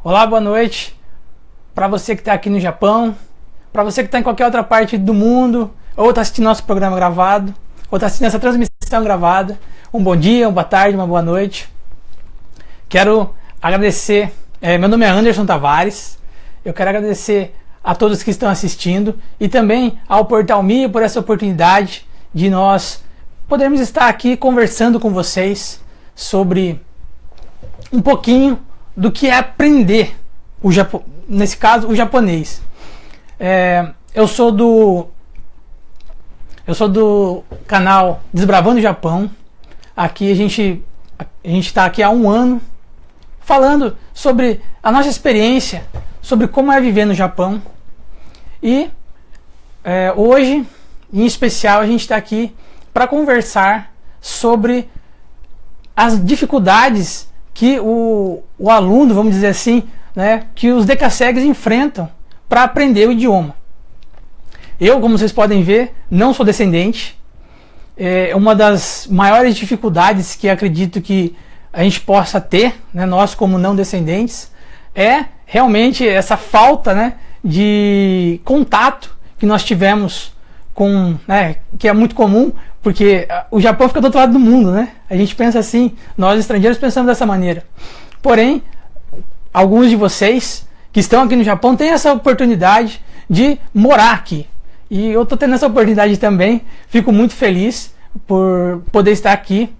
Olá, boa noite para você que está aqui no Japão, para você que está em qualquer outra parte do mundo, ou está assistindo nosso programa gravado, ou está assistindo essa transmissão gravada. Um bom dia, uma boa tarde, uma boa noite. Quero agradecer, meu nome é Anderson Tavares, eu quero agradecer a todos que estão assistindo e também ao Portal Me por essa oportunidade de nós podermos estar aqui conversando com vocês sobre um pouquinho do que é aprender nesse caso o japonês. Eu sou do canal Desbravando o Japão. Aqui a gente está aqui há um ano falando sobre a nossa experiência, sobre como é viver no Japão. E hoje, em especial, a gente está aqui para conversar sobre as dificuldades que o aluno, vamos dizer assim, né, que os decassegues enfrentam para aprender o idioma. Eu, como vocês podem ver, não sou descendente. Uma das maiores dificuldades que acredito que a gente possa ter, né, nós como não descendentes, é realmente essa falta, né, de contato que nós tivemos com, né, que é muito comum, porque o Japão fica do outro lado do mundo, né? A gente pensa assim, nós estrangeiros pensamos dessa maneira. Porém, alguns de vocês que estão aqui no Japão têm essa oportunidade de morar aqui. E eu estou tendo essa oportunidade também, fico muito feliz por poder estar aqui.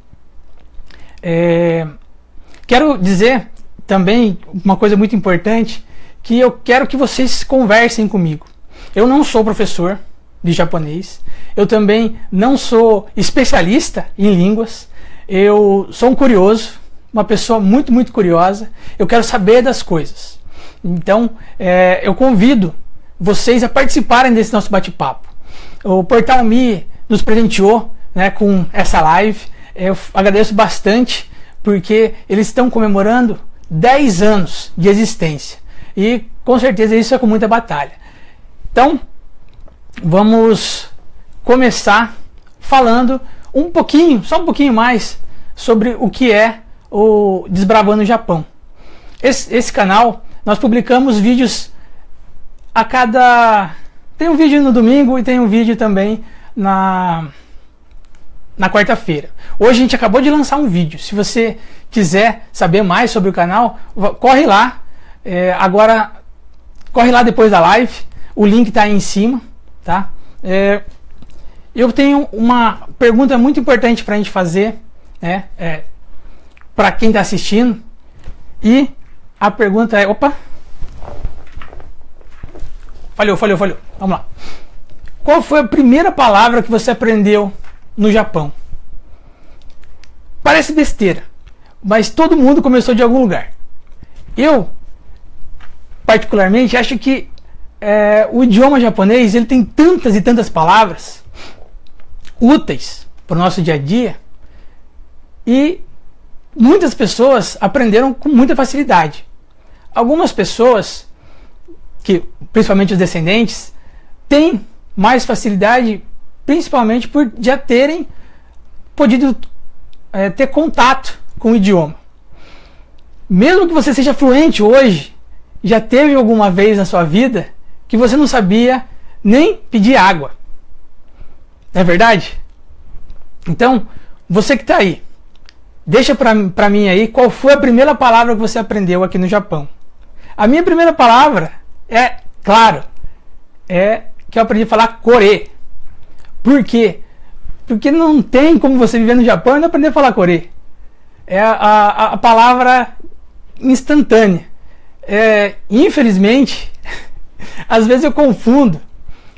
Quero dizer também uma coisa muito importante, que eu quero que vocês conversem comigo. Eu não sou professor de japonês, eu também não sou especialista em línguas, eu sou um curioso, uma pessoa muito, muito curiosa, eu quero saber das coisas. Então, eu convido vocês a participarem desse nosso bate-papo. O Portal Me nos presenteou, né, com essa live, eu agradeço bastante, porque eles estão comemorando 10 anos de existência, e com certeza isso é com muita batalha. Então, vamos começar falando um pouquinho, só um pouquinho mais, sobre o que é o Desbravando o Japão. Esse canal, nós publicamos vídeos a cada... Tem um vídeo no domingo e tem um vídeo também na quarta-feira. Hoje a gente acabou de lançar um vídeo. Se você quiser saber mais sobre o canal, corre lá. Agora, corre lá depois da live. O link está aí em cima, tá? Eu tenho uma pergunta muito importante para a gente fazer, né? Para quem está assistindo. E a pergunta é... Opa! Falhou. Vamos lá. Qual foi a primeira palavra que você aprendeu no Japão? Parece besteira, mas todo mundo começou de algum lugar. Eu, particularmente, acho que o idioma japonês ele tem tantas e tantas palavras úteis para o nosso dia a dia, e muitas pessoas aprenderam com muita facilidade. Algumas pessoas, principalmente os descendentes, têm mais facilidade, principalmente por já terem podido ter contato com o idioma. Mesmo que você seja fluente hoje, já teve alguma vez na sua vida que você não sabia nem pedir água. Não é verdade? Então, você que está aí, deixa para mim aí qual foi a primeira palavra que você aprendeu aqui no Japão. A minha primeira palavra que eu aprendi a falar kore. Por quê? Porque não tem como você viver no Japão e não aprender a falar kore. É a palavra instantânea. Infelizmente, às vezes eu confundo.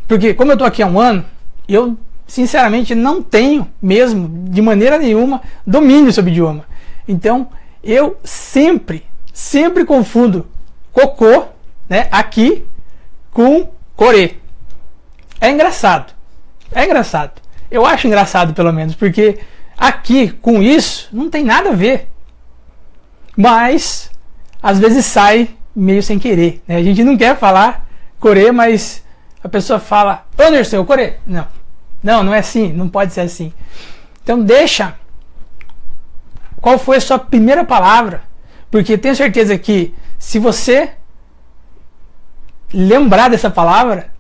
Porque como eu estou aqui há um ano, eu sinceramente não tenho mesmo, de maneira nenhuma, domínio sobre o idioma. Então, eu sempre confundo cocô, né, aqui, com kore. É engraçado. Eu acho engraçado, pelo menos, porque aqui, com isso, não tem nada a ver. Mas, às vezes sai meio sem querer, né? A gente não quer falar kore, mas a pessoa fala, Anderson, kore. Não é assim, não pode ser assim. Então, qual foi a sua primeira palavra, porque tenho certeza que se você lembrar dessa palavra,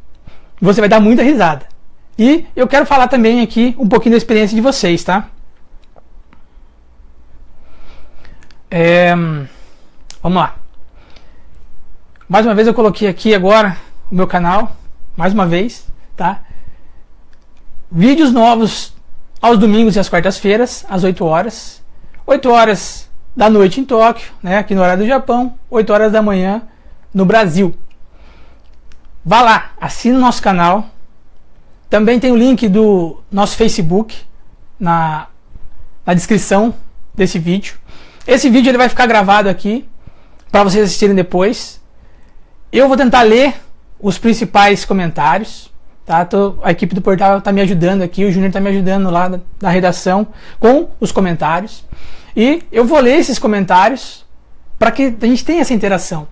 você vai dar muita risada. E eu quero falar também aqui um pouquinho da experiência de vocês, tá? Vamos lá. Mais uma vez eu coloquei aqui agora o meu canal, mais uma vez, tá? Vídeos novos aos domingos e às quartas-feiras, às 8 horas. 8 horas da noite em Tóquio, né, aqui no horário do Japão, 8 horas da manhã no Brasil. Vá lá, assine o nosso canal. Também tem o link do nosso Facebook na descrição desse vídeo. Esse vídeo ele vai ficar gravado aqui para vocês assistirem depois. Eu vou tentar ler os principais comentários. Tá? A equipe do portal está me ajudando aqui, o Júnior está me ajudando lá na redação com os comentários. E eu vou ler esses comentários para que a gente tenha essa interação.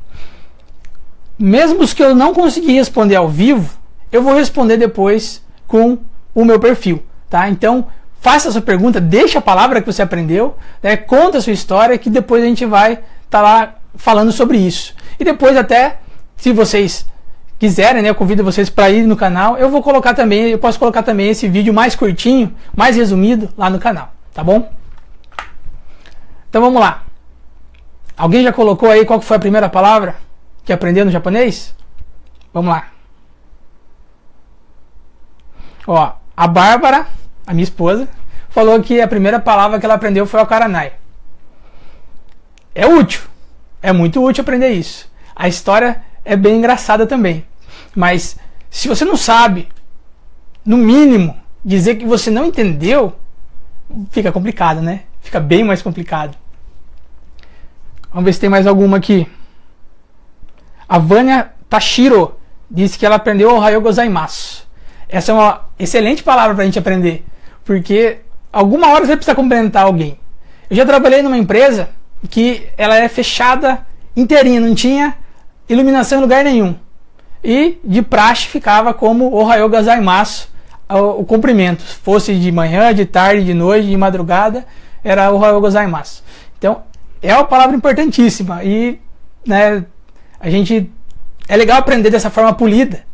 Mesmo os que eu não consegui responder ao vivo, eu vou responder depois com o meu perfil. Tá? Então, faça a sua pergunta, deixa a palavra que você aprendeu, né? Conta a sua história, que depois a gente vai estar lá falando sobre isso. E depois até, se vocês quiserem, né, eu convido vocês para ir no canal, eu posso colocar também esse vídeo mais curtinho, mais resumido lá no canal, tá bom? Então vamos lá. Alguém já colocou aí qual foi a primeira palavra que aprendeu no japonês? Vamos lá. Ó, a Bárbara, a minha esposa, falou que a primeira palavra que ela aprendeu foi o karanai. É útil. É muito útil aprender isso. A história é bem engraçada também. Mas se você não sabe, no mínimo, dizer que você não entendeu, fica complicado, né? Fica bem mais complicado. Vamos ver se tem mais alguma aqui. A Vânia Tashiro disse que ela aprendeu o Ohayou gozaimasu. Essa é uma excelente palavra para a gente aprender, porque alguma hora você precisa cumprimentar alguém. Eu já trabalhei numa empresa que ela é fechada inteirinha, não tinha iluminação em lugar nenhum. E de praxe ficava como Ohayou gozaimasu, o cumprimento. Fosse de manhã, de tarde, de noite, de madrugada, era Ohayou gozaimasu. Então, é uma palavra importantíssima e, né, é legal aprender dessa forma polida.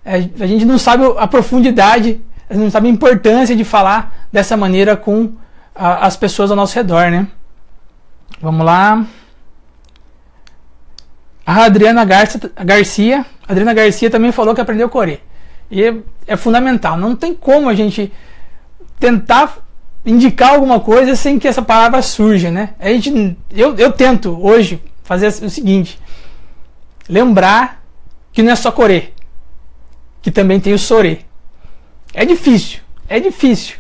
A gente não sabe a profundidade, a gente não sabe a importância de falar dessa maneira com as pessoas ao nosso redor, né? Vamos lá. A Adriana Garcia também falou que aprendeu Kore. E é fundamental. Não tem como a gente tentar indicar alguma coisa sem que essa palavra surja, né? Eu tento hoje fazer o seguinte: lembrar que não é só Kore, que também tem o Sore. É difícil,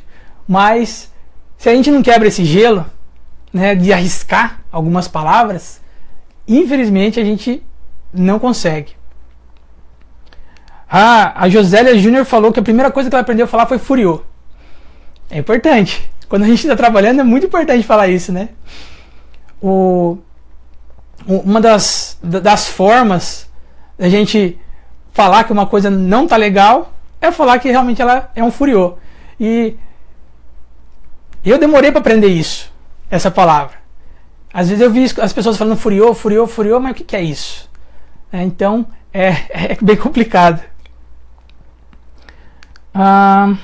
mas se a gente não quebra esse gelo, né, de arriscar algumas palavras, infelizmente a gente não consegue. A Josélia Júnior falou que a primeira coisa que ela aprendeu a falar foi furiô. É importante. Quando a gente está trabalhando é muito importante falar isso, né? Uma das formas da gente falar que uma coisa não tá legal é falar que realmente ela é um furiô. E eu demorei para aprender isso, essa palavra. Às vezes eu vi as pessoas falando furiô, mas o que é isso? Então é bem complicado. A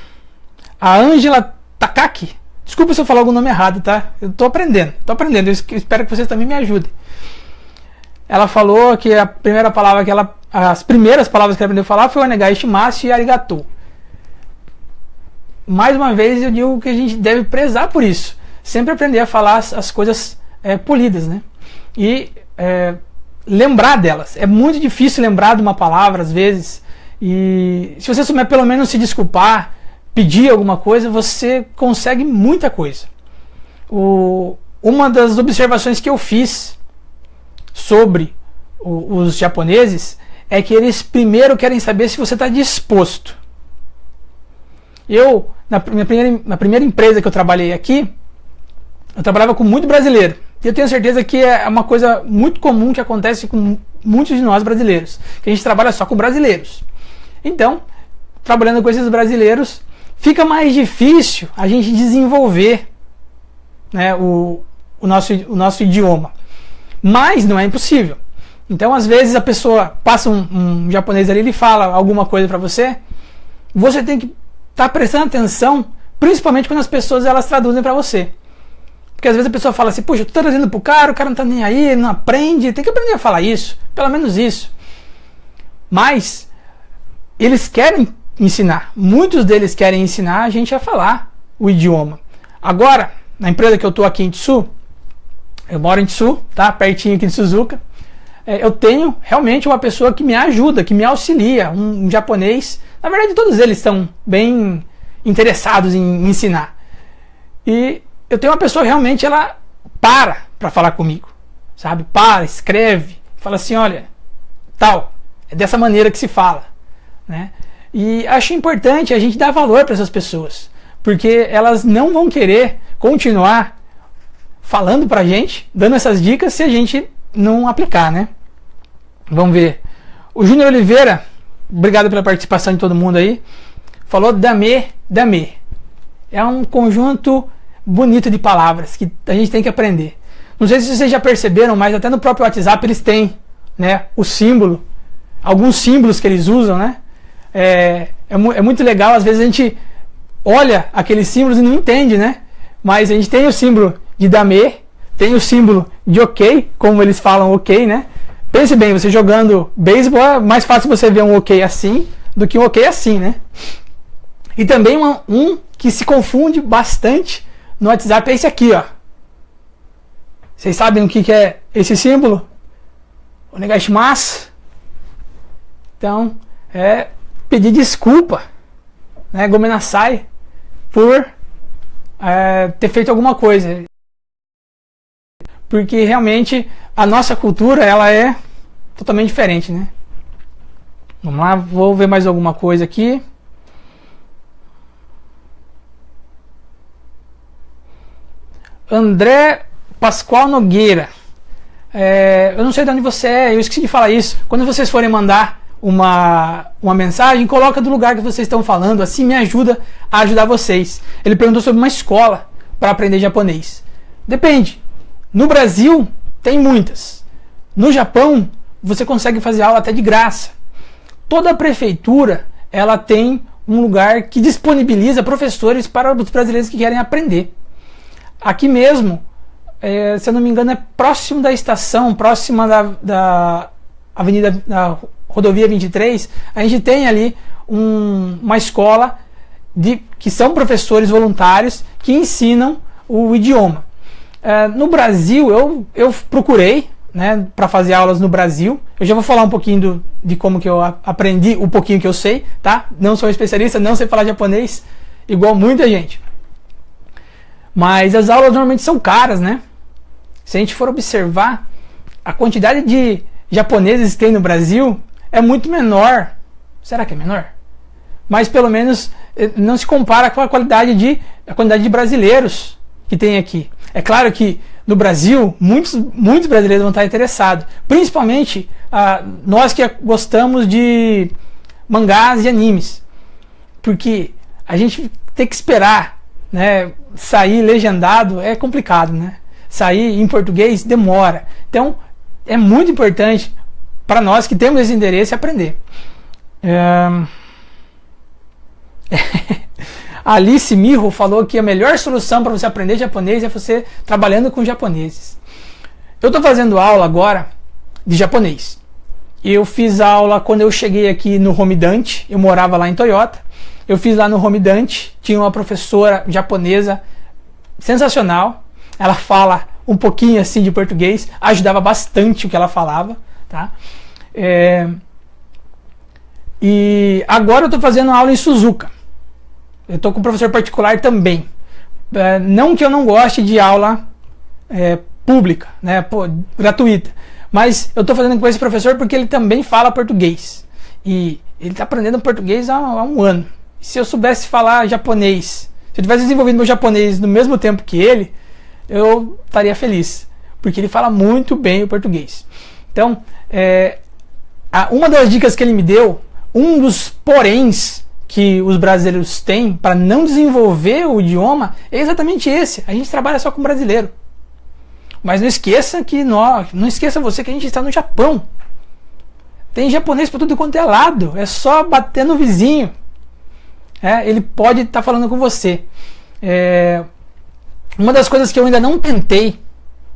Ângela Takaki, desculpa se eu falar algum nome errado, tá? Eu tô aprendendo. Eu espero que vocês também me ajudem. Ela falou que a primeira palavra as primeiras palavras que ela aprendeu a falar foi onegai shimasu e arigatou. Mais uma vez eu digo que a gente deve prezar por isso. Sempre aprender a falar as coisas polidas, né? E lembrar delas. É muito difícil lembrar de uma palavra às vezes. E se você souber pelo menos se desculpar, pedir alguma coisa, você consegue muita coisa. Uma das observações que eu fiz sobre os japoneses é que eles primeiro querem saber se você está disposto. Eu, na primeira empresa que eu trabalhei aqui, eu trabalhava com muito brasileiro. E eu tenho certeza que é uma coisa muito comum que acontece com muitos de nós brasileiros, que a gente trabalha só com brasileiros. Então, trabalhando com esses brasileiros, fica mais difícil a gente desenvolver, né, o nosso idioma. Mas não é impossível. Então, às vezes, a pessoa passa um japonês ali, ele fala alguma coisa para você, você tem que estar prestando atenção, principalmente quando as pessoas elas traduzem para você. Porque às vezes a pessoa fala assim, puxa, eu tô traduzindo pro cara, o cara não tá nem aí, ele não aprende, tem que aprender a falar isso, pelo menos isso. Mas eles querem ensinar, muitos deles querem ensinar a gente a falar o idioma. Agora, na empresa que eu tô aqui em Tsu, eu moro em Tsu, tá? Pertinho aqui de Suzuka, eu tenho realmente uma pessoa que me ajuda, que me auxilia, um japonês. Na verdade, todos eles estão bem interessados em ensinar. E eu tenho uma pessoa realmente, ela para falar comigo, sabe? Para, escreve, fala assim, olha, tal, é dessa maneira que se fala, né? E acho importante a gente dar valor para essas pessoas, porque elas não vão querer continuar falando pra gente, dando essas dicas, se a gente não aplicar, né? Vamos ver. O Júnior Oliveira, obrigado pela participação de todo mundo aí, falou dame, dame. É um conjunto bonito de palavras que a gente tem que aprender. Não sei se vocês já perceberam, mas até no próprio WhatsApp eles têm, né, o símbolo, alguns símbolos que eles usam, né? É muito legal, às vezes a gente olha aqueles símbolos e não entende, né? Mas a gente tem o símbolo de dame, tem o símbolo de ok, como eles falam ok, né? Pense bem, você jogando beisebol é mais fácil você ver um ok assim do que um ok assim, né? E também um que se confunde bastante no WhatsApp é esse aqui, ó. Vocês sabem o que é esse símbolo? O negashimasu. Então, é pedir desculpa, né, gomenasai, por ter feito alguma coisa. Porque realmente a nossa cultura, ela é totalmente diferente, né? Vamos lá, vou ver mais alguma coisa aqui. André Pascoal Nogueira. Eu não sei de onde você é, eu esqueci de falar isso. Quando vocês forem mandar uma mensagem, coloca do lugar que vocês estão falando, assim me ajuda a ajudar vocês. Ele perguntou sobre uma escola para aprender japonês. Depende. No Brasil, tem muitas. No Japão, você consegue fazer aula até de graça. Toda a prefeitura, ela tem um lugar que disponibiliza professores para os brasileiros que querem aprender. Aqui mesmo, se eu não me engano, é próximo da estação, próxima da avenida, da rodovia 23, a gente tem ali uma escola que são professores voluntários que ensinam o idioma. No Brasil, eu procurei, né, para fazer aulas no Brasil. Eu já vou falar um pouquinho de como que eu aprendi, um pouquinho que eu sei, tá? Não sou especialista, não sei falar japonês, igual muita gente. Mas as aulas normalmente são caras, né? Se a gente for observar, a quantidade de japoneses que tem no Brasil é muito menor. Será que é menor? Mas pelo menos não se compara com a quantidade de brasileiros que tem aqui. É claro que no Brasil, muitos brasileiros vão estar interessados. Principalmente nós que gostamos de mangás e animes. Porque a gente tem que esperar, né, sair legendado é complicado, né? Sair em português demora. Então, é muito importante para nós que temos esse interesse aprender. A Alice Mirro falou que a melhor solução para você aprender japonês é você trabalhando com japoneses. Eu estou fazendo aula agora de japonês. Eu fiz aula quando eu cheguei aqui no Romidante, eu morava lá em Toyota. Eu fiz lá no Romidante, tinha uma professora japonesa sensacional. Ela fala um pouquinho assim de português, ajudava bastante o que ela falava, tá? E agora eu estou fazendo aula em Suzuka. Eu estou com um professor particular também. Não que eu não goste de aula pública, né, gratuita, mas eu estou fazendo com esse professor porque ele também fala português. E ele está aprendendo português há um ano. Se eu soubesse falar japonês, se eu tivesse desenvolvido meu japonês no mesmo tempo que ele, eu estaria feliz, porque ele fala muito bem o português. Então, uma das dicas que ele me deu, um dos poréns que os brasileiros têm para não desenvolver o idioma é exatamente esse: a gente trabalha só com brasileiro. Mas não esqueça não esqueça você que a gente está no Japão. Tem japonês por tudo quanto é lado. É só bater no vizinho. Ele pode estar falando com você. Uma das coisas que eu ainda não tentei,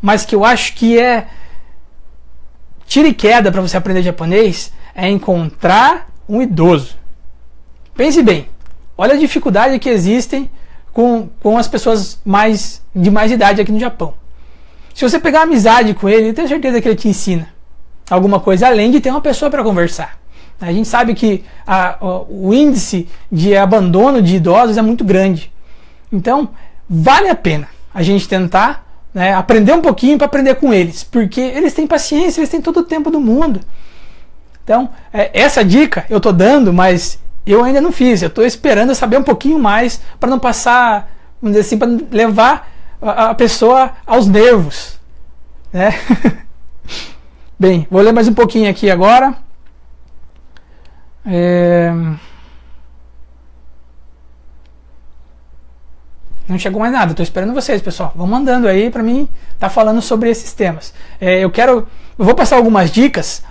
mas que eu acho que é tiro e queda para você aprender japonês, é encontrar um idoso. Pense bem. Olha a dificuldade que existem com as pessoas de mais idade aqui no Japão. Se você pegar amizade com ele, eu tenho certeza que ele te ensina alguma coisa, além de ter uma pessoa para conversar. A gente sabe que o índice de abandono de idosos é muito grande. Então, vale a pena a gente tentar, né, aprender um pouquinho para aprender com eles, porque eles têm paciência, eles têm todo o tempo do mundo. Então, essa dica eu estou dando, mas eu ainda não fiz. Eu estou esperando saber um pouquinho mais para não passar, vamos dizer assim, para levar a pessoa aos nervos, né? Bem, vou ler mais um pouquinho aqui agora. Não chegou mais nada, estou esperando vocês, pessoal. Vão mandando aí para mim tá falando sobre esses temas. Eu vou passar algumas dicas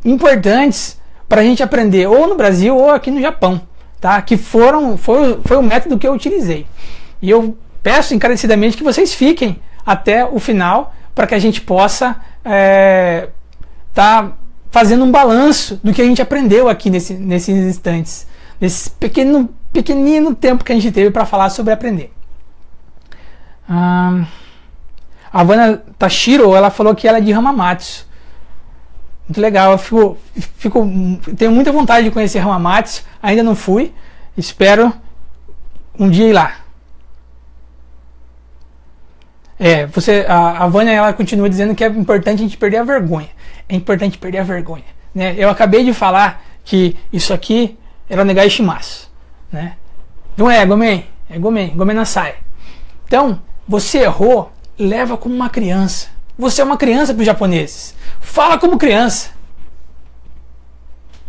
importantes para a gente aprender ou no Brasil ou aqui no Japão, tá? Que foi o método que eu utilizei. E eu peço encarecidamente que vocês fiquem até o final para que a gente possa tá fazendo um balanço do que a gente aprendeu aqui nesses instantes, nesse pequenino tempo que a gente teve para falar sobre aprender. A Vanna Tashiro, ela falou que ela é de Hamamatsu. Muito legal, tenho muita vontade de conhecer Hamamatsu, ainda não fui, espero um dia ir lá. A Vânia, ela continua dizendo que é importante a gente perder a vergonha. É importante perder a vergonha, né? Eu acabei de falar que isso aqui era negai shimasu, né? Não é gomen, é gomen nasai. Então, você errou, leva como uma criança. Você é uma criança para os japoneses. Fala como criança,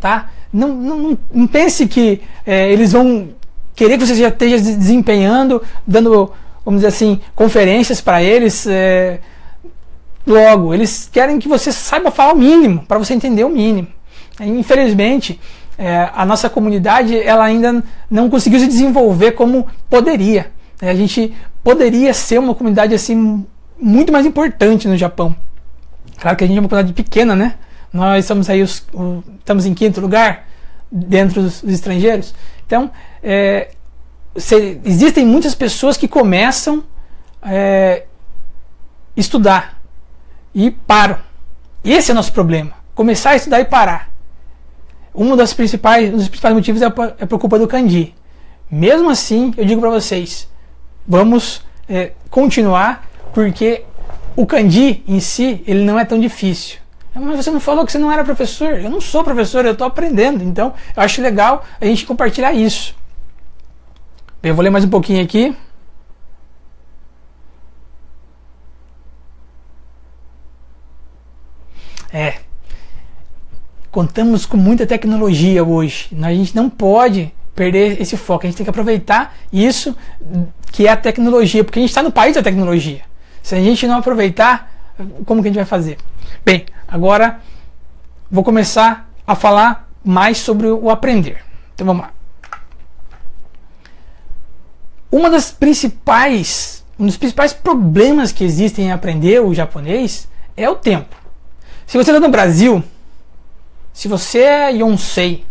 tá? Não pense que eles vão querer que você já esteja desempenhando, dando, vamos dizer assim, conferências para eles logo. Eles querem que você saiba falar o mínimo, para você entender o mínimo. Infelizmente, a nossa comunidade ela ainda não conseguiu se desenvolver como poderia. A gente poderia ser uma comunidade assim muito mais importante no Japão. Claro que a gente é uma comunidade pequena, né? Nós estamos aí estamos em 5º lugar dentro dos estrangeiros. Então, existem muitas pessoas que começam a estudar e param. Esse é o nosso problema. Começar a estudar e parar. Um dos principais motivos é por culpa do kanji. Mesmo assim, eu digo para vocês, vamos continuar, porque o kanji em si, ele não é tão difícil. Mas você não falou que você não era professor? Eu não sou professor, eu estou aprendendo. Então, eu acho legal a gente compartilhar isso. Bem, eu vou ler mais um pouquinho aqui. Contamos com muita tecnologia hoje. A gente não pode perder esse foco. A gente tem que aproveitar isso que é a tecnologia, porque a gente está no país da tecnologia. Se a gente não aproveitar, como que a gente vai fazer? Bem, agora vou começar a falar mais sobre o aprender. Então vamos lá. Um dos principais problemas que existem em aprender o japonês é o tempo. Se você está no Brasil, se você é Yonsei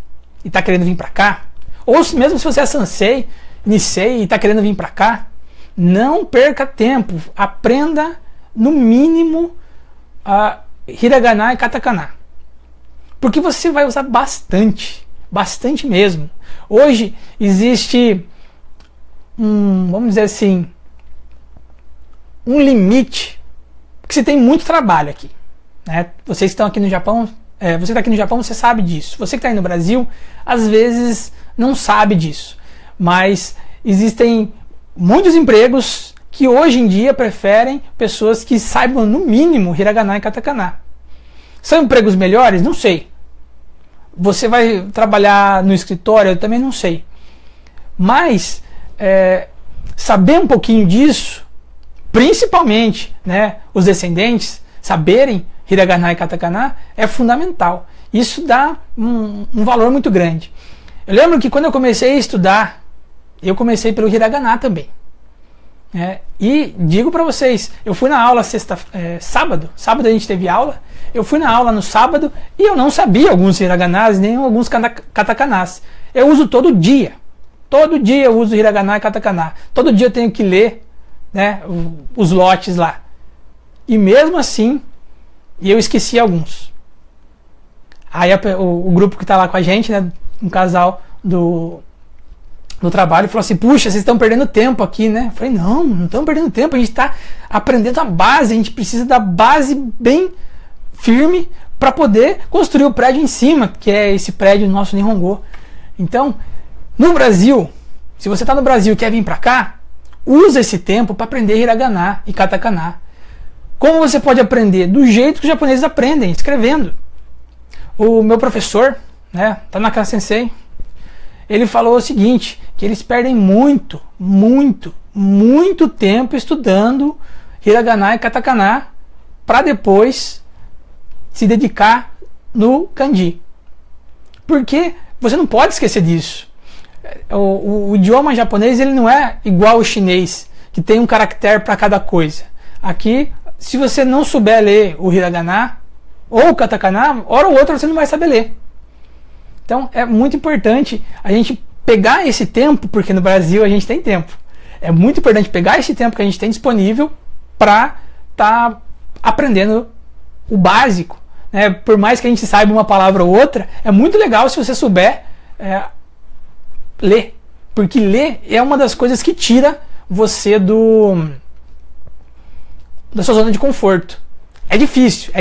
e está querendo vir para cá, ou mesmo se você é Sansei, Nisei e está querendo vir para cá, não perca tempo. Aprenda no mínimo a hiragana e katakana, porque você vai usar bastante mesmo. Hoje existe vamos dizer assim, um limite, porque você tem muito trabalho aqui, né? Vocês que estão aqui no Japão, você que está aqui no Japão, você sabe disso. Você que está aí no Brasil, às vezes não sabe disso, mas existem muitos empregos que hoje em dia preferem pessoas que saibam no mínimo hiragana e katakana. São empregos melhores? Não sei. Você vai trabalhar no escritório? Eu também não sei. Mas saber um pouquinho disso principalmente, né, os descendentes, saberem hiragana e katakana é fundamental. Isso dá um valor muito grande. Eu lembro que quando eu comecei a estudar, eu comecei pelo hiragana também. E digo para vocês, eu fui na aula sábado a gente teve aula, eu fui na aula no sábado e eu não sabia alguns hiraganas nem alguns katakanas. Eu uso todo dia eu uso hiragana e katakana. Todo dia eu tenho que ler, né, os lotes lá. E mesmo assim, eu esqueci alguns. Aí o grupo que está lá com a gente, né, um casal do trabalho, falou assim: puxa, vocês estão perdendo tempo aqui, né? Eu falei: não estamos perdendo tempo, a gente está aprendendo a base, a gente precisa da base bem firme para poder construir o prédio em cima, que é esse prédio nosso Nihongo. Então, no Brasil, se você está no Brasil e quer vir para cá, usa esse tempo para aprender hiragana e katakana. Como você pode aprender? Do jeito que os japoneses aprendem, escrevendo. O meu professor, né, Tanaka Sensei, ele falou o seguinte, que eles perdem muito tempo estudando hiragana e katakana para depois se dedicar no kanji. Porque você não pode esquecer disso. O idioma japonês, ele não é igual ao chinês, que tem um caractere para cada coisa. Aqui, se você não souber ler o hiragana ou o katakana, hora ou outra você não vai saber ler. Então é muito importante a gente pegar esse tempo, porque no Brasil a gente tem tempo. É muito importante pegar esse tempo que a gente tem disponível para estar aprendendo o básico. Né? Por mais que a gente saiba uma palavra ou outra, é muito legal se você souber ler. Porque ler é uma das coisas que tira você da sua zona de conforto. É difícil,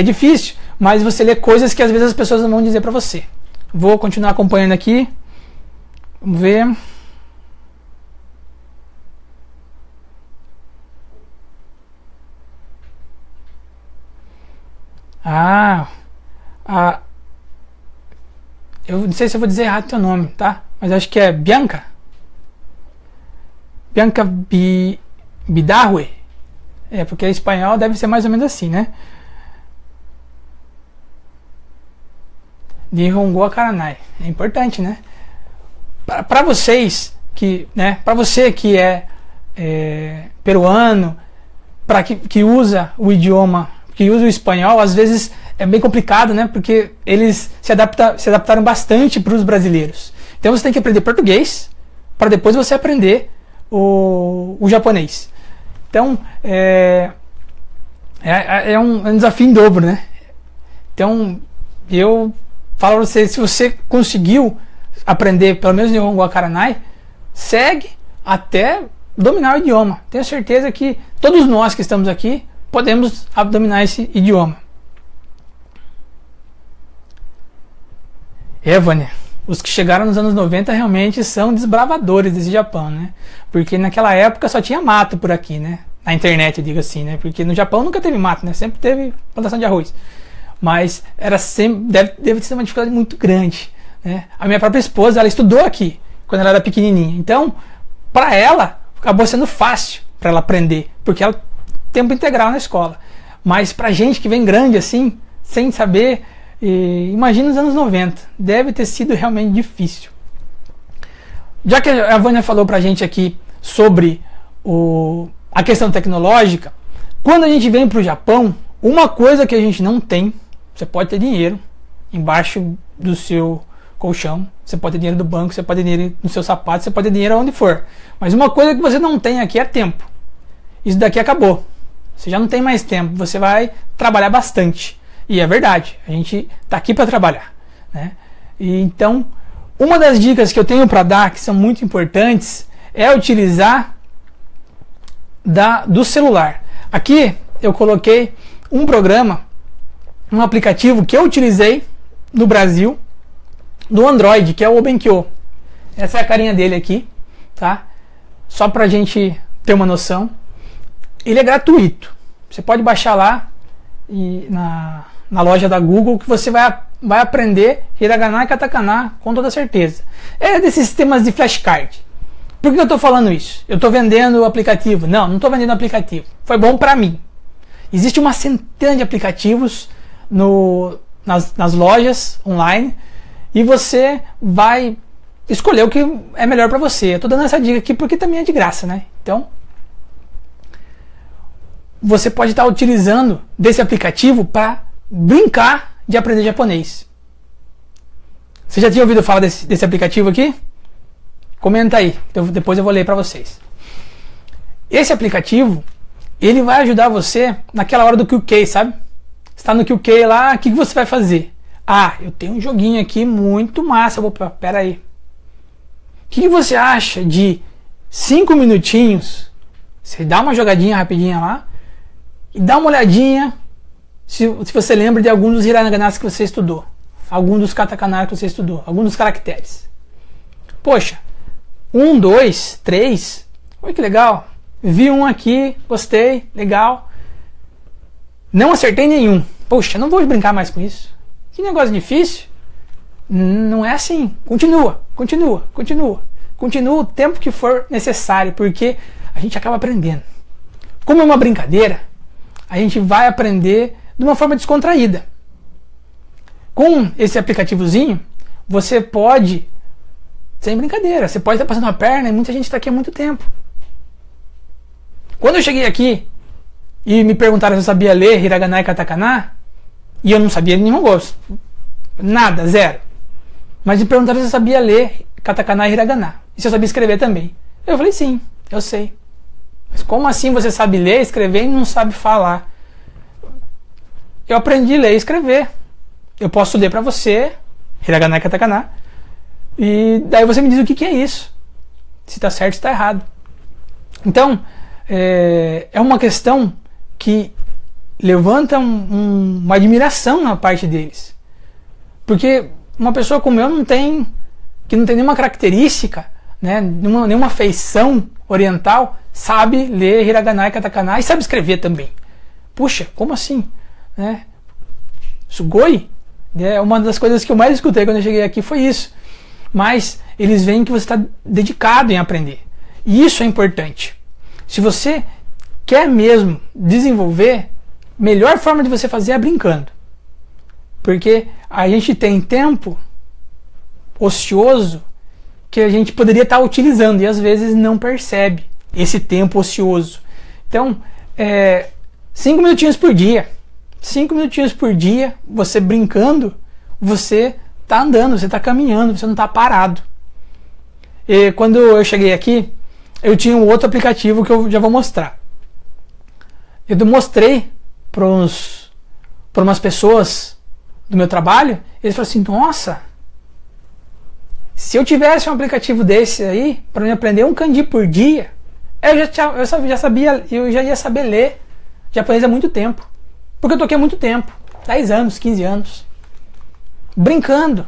mas você lê coisas que às vezes as pessoas não vão dizer para você. Vou continuar acompanhando aqui. Vamos ver. Eu não sei se eu vou dizer errado o teu nome, tá? Mas acho que é Bianca. Bianca Bidarwe. Porque em espanhol deve ser mais ou menos assim, né? Nihongo Akaranai. É importante, né? Para vocês que, né? Para você que é peruano, para que usa o idioma, que usa o espanhol, às vezes é bem complicado, né? Porque eles se adaptaram bastante para os brasileiros. Então você tem que aprender português para depois você aprender o japonês. Então é um desafio em dobro, né? Então eu falo para você, se você conseguiu aprender pelo menos Nihongo Akaranai, segue até dominar o idioma. Tenho certeza que todos nós que estamos aqui podemos dominar esse idioma. Vânia, os que chegaram nos anos 90 realmente são desbravadores desse Japão, né? Porque naquela época só tinha mato por aqui, né? Na internet, eu digo assim, né? Porque no Japão nunca teve mato, né? Sempre teve plantação de arroz. Mas era sempre, deve ser uma dificuldade muito grande, né? A minha própria esposa, ela estudou aqui quando ela era pequenininha. Então, para ela, acabou sendo fácil para ela aprender, porque ela tempo integral na escola. Mas pra gente que vem grande assim, sem saber, imagina os anos 90, deve ter sido realmente difícil. Já que a Vânia falou pra gente aqui sobre a questão tecnológica, quando a gente vem pro Japão, uma coisa que a gente não tem, você pode ter dinheiro embaixo do seu colchão, você pode ter dinheiro do banco, você pode ter dinheiro no seu sapato, você pode ter dinheiro onde for. Mas uma coisa que você não tem aqui é tempo. Isso daqui acabou. Você já não tem mais tempo, você vai trabalhar bastante. E é verdade, a gente está aqui para trabalhar, né? E então, uma das dicas que eu tenho para dar, que são muito importantes, é utilizar do celular. Aqui eu coloquei um programa, um aplicativo que eu utilizei no Brasil, do Android, que é o Obenkyo. Essa é a carinha dele aqui, tá? Só para a gente ter uma noção. Ele é gratuito. Você pode baixar lá na loja da Google, que você vai aprender hiragana e katakana com toda certeza. É desses sistemas de flashcard. Por que eu estou falando isso? Eu estou vendendo o aplicativo? Não, não estou vendendo o aplicativo. Foi bom para mim. Existe uma centena de aplicativos nas lojas online e você vai escolher o que é melhor para você. Eu estou dando essa dica aqui porque também é de graça, né? Então, você pode estar utilizando desse aplicativo para brincar de aprender japonês. Você já tinha ouvido falar desse aplicativo aqui? Comenta aí, depois eu vou ler para vocês. Esse aplicativo, ele vai ajudar você naquela hora do QK, sabe? Você está no QK lá, o que você vai fazer? Ah, eu tenho um joguinho aqui muito massa. Opa, pera aí. O que você acha de 5 minutinhos? Você dá uma jogadinha rapidinha lá e dá uma olhadinha se você lembra de algum dos hiraganas que você estudou, algum dos katakana que você estudou, algum dos caracteres. Poxa, 1, 2, 3, olha que legal. Vi um aqui, gostei, legal. Não acertei nenhum. Poxa, não vou brincar mais com isso. Que negócio difícil. Não é assim. Continua, continua, continua. Continua o tempo que for necessário, porque a gente acaba aprendendo. Como é uma brincadeira, a gente vai aprender de uma forma descontraída. Com esse aplicativozinho, você pode, sem brincadeira, você pode estar passando a perna e muita gente está aqui há muito tempo. Quando eu cheguei aqui e me perguntaram se eu sabia ler hiragana e katakana, e eu não sabia nenhum gosto. Nada, zero. Mas me perguntaram se eu sabia ler katakana e hiragana. E se eu sabia escrever também. Eu falei, sim, eu sei. Mas como assim você sabe ler, escrever e não sabe falar? Eu aprendi a ler e escrever. Eu posso ler para você, hiragana e katakana, e daí você me diz o que é isso. Se está certo, se está errado. Então, é uma questão que levanta uma admiração na parte deles. Porque uma pessoa como eu que não tem nenhuma característica, né, nenhuma feição oriental, sabe ler hiragana e katakana e sabe escrever também. Puxa, como assim? Né? Sugoi? Uma das coisas que eu mais escutei quando eu cheguei aqui foi isso. Mas eles veem que você está dedicado em aprender. E isso é importante. Se você quer mesmo desenvolver, melhor forma de você fazer é brincando. Porque a gente tem tempo ocioso que a gente poderia estar utilizando e às vezes não percebe esse tempo ocioso. Então, 5 minutinhos por dia. 5 minutinhos por dia, você brincando, você está andando, você está caminhando, você não está parado. E quando eu cheguei aqui, eu tinha um outro aplicativo que eu já vou mostrar. Eu mostrei para umas pessoas do meu trabalho, eles falaram assim, nossa, se eu tivesse um aplicativo desse aí, para me aprender um kanji por dia, eu já ia saber ler japonês há muito tempo. Porque eu tô aqui há muito tempo, 10 anos, 15 anos. Brincando,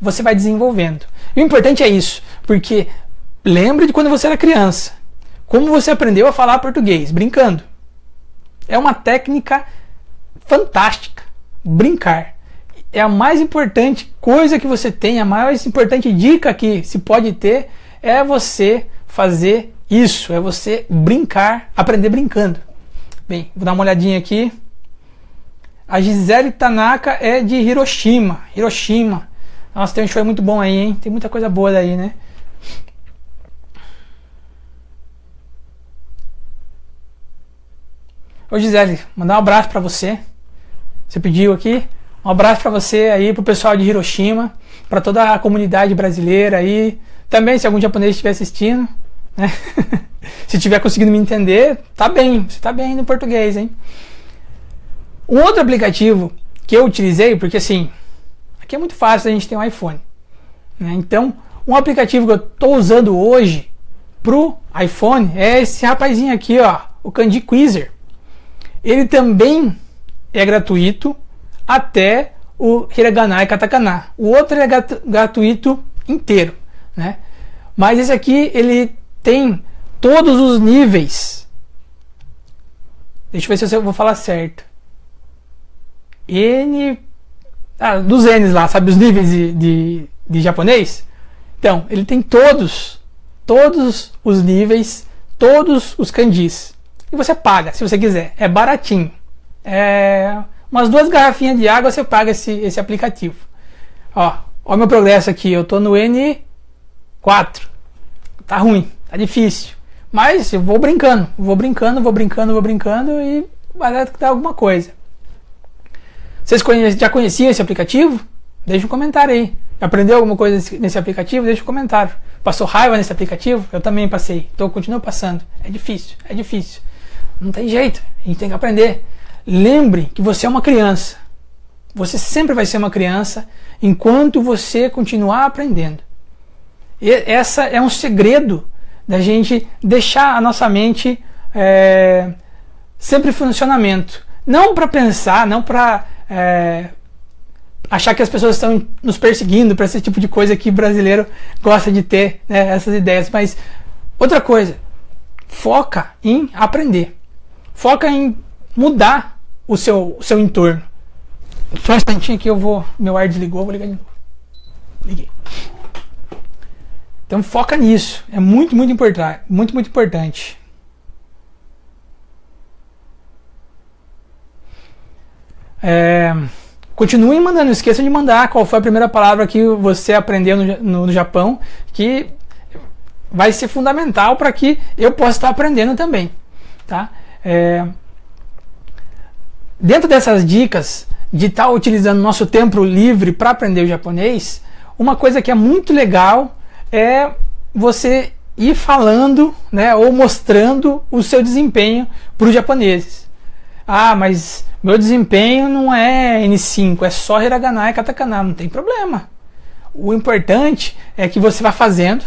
você vai desenvolvendo. E o importante é isso, porque lembre de quando você era criança. Como você aprendeu a falar português? Brincando. É uma técnica fantástica. Brincar. É a mais importante coisa que você tem, a mais importante dica que se pode ter é você fazer isso, é você brincar, aprender brincando. Bem, vou dar uma olhadinha aqui. A Gisele Tanaka é de Hiroshima. Hiroshima. Nossa, tem um show muito bom aí, hein? Tem muita coisa boa daí, né? Ô Gisele, mandar um abraço pra você. Você pediu aqui. Um abraço pra você aí, pro pessoal de Hiroshima, pra toda a comunidade brasileira aí. Também, se algum japonês estiver assistindo, né? Se estiver conseguindo me entender, tá bem. Você tá bem no português, hein? Um outro aplicativo que eu utilizei, porque assim, aqui é muito fácil, a gente tem um iPhone, né? Então, um aplicativo que eu estou usando hoje pro iPhone é esse rapazinho aqui, ó, o Kanji Quizer. Ele também é gratuito até o hiragana e katakana. O outro é gratuito inteiro, né? Mas esse aqui, ele tem todos os níveis. Deixa eu ver se eu vou falar certo. Dos N's lá, sabe os níveis de japonês? Então, ele tem todos todos os níveis, todos os kanjis. E você paga, se você quiser. É baratinho. Umas 2 garrafinhas de água você paga esse aplicativo. Ó o meu progresso aqui. Eu tô no N4. Tá ruim, tá difícil. Mas eu vou brincando e vai dar alguma coisa. Vocês já conheciam esse aplicativo? Deixa um comentário aí. Aprendeu alguma coisa nesse aplicativo? Deixa um comentário. Passou raiva nesse aplicativo? Eu também passei. Então continuo passando. É difícil. Não tem jeito. A gente tem que aprender. Lembre que você é uma criança. Você sempre vai ser uma criança enquanto você continuar aprendendo. E essa é um segredo da gente deixar a nossa mente sempre em funcionamento. Não para pensar, não para achar que as pessoas estão nos perseguindo para esse tipo de coisa que o brasileiro gosta de ter, né, essas ideias. Mas outra coisa, foca em aprender. Foca em mudar o seu entorno. Só um instantinho aqui, meu ar desligou, vou ligar de novo. Liguei. Então foca nisso, é muito importante. Continue mandando, não esqueça de mandar qual foi a primeira palavra que você aprendeu no Japão, que vai ser fundamental para que eu possa estar aprendendo também, tá? Dentro dessas dicas de estar utilizando nosso tempo livre para aprender o japonês, uma coisa que é muito legal é você ir falando, né, ou mostrando o seu desempenho para os japoneses. Ah, mas meu desempenho não é N5, é só hiragana e katakana, não tem problema. O importante é que você vá fazendo,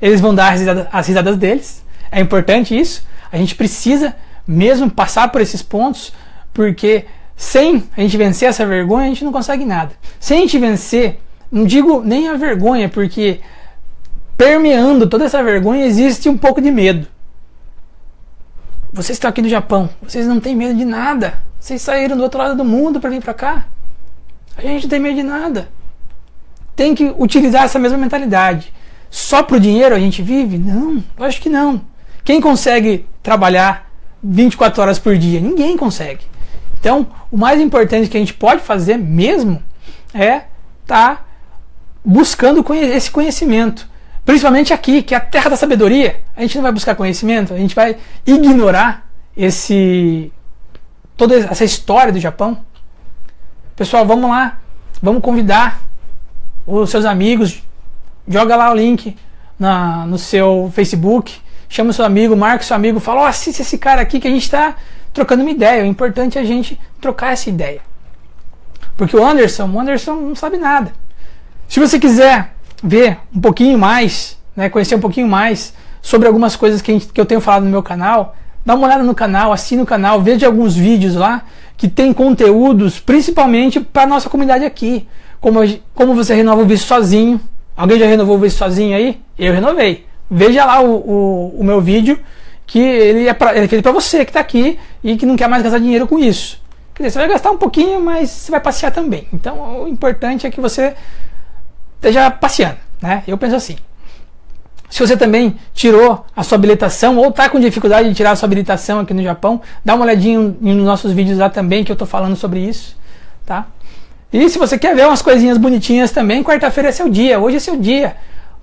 eles vão dar as risadas deles, é importante isso. A gente precisa mesmo passar por esses pontos, porque sem a gente vencer essa vergonha, a gente não consegue nada. Sem a gente vencer, não digo nem a vergonha, porque permeando toda essa vergonha existe um pouco de medo. Vocês estão aqui no Japão, vocês não têm medo de nada. Vocês saíram do outro lado do mundo para vir para cá. A gente não tem medo de nada. Tem que utilizar essa mesma mentalidade. Só pro dinheiro a gente vive? Não, eu acho que não. Quem consegue trabalhar 24 horas por dia? Ninguém consegue. Então, o mais importante que a gente pode fazer mesmo é estar buscando esse conhecimento. Principalmente aqui, que é a terra da sabedoria. A gente não vai buscar conhecimento, a gente vai ignorar toda essa história do Japão. Pessoal, vamos lá, vamos convidar os seus amigos, joga lá o link no seu Facebook, chama o seu amigo, marca o seu amigo, fala, assiste esse cara aqui que a gente está trocando uma ideia. O importante é a gente trocar essa ideia. Porque o Anderson não sabe nada. Se você quiser ver um pouquinho mais, né, conhecer um pouquinho mais sobre algumas coisas que eu tenho falado no meu canal, dá uma olhada no canal, assina o canal, veja alguns vídeos lá que tem conteúdos principalmente para nossa comunidade aqui. Como você renova o visto sozinho. Alguém já renovou o visto sozinho aí? Eu renovei. Veja lá o meu vídeo, que ele é feito para você que está aqui e que não quer mais gastar dinheiro com isso. Quer dizer, você vai gastar um pouquinho, mas você vai passear também. Então o importante é que você esteja passeando, né? Eu penso assim. Se você também tirou a sua habilitação ou está com dificuldade de tirar a sua habilitação aqui no Japão, dá uma olhadinha nos nossos vídeos lá também, que eu estou falando sobre isso, tá? E se você quer ver umas coisinhas bonitinhas também, quarta-feira é seu dia, hoje é seu dia.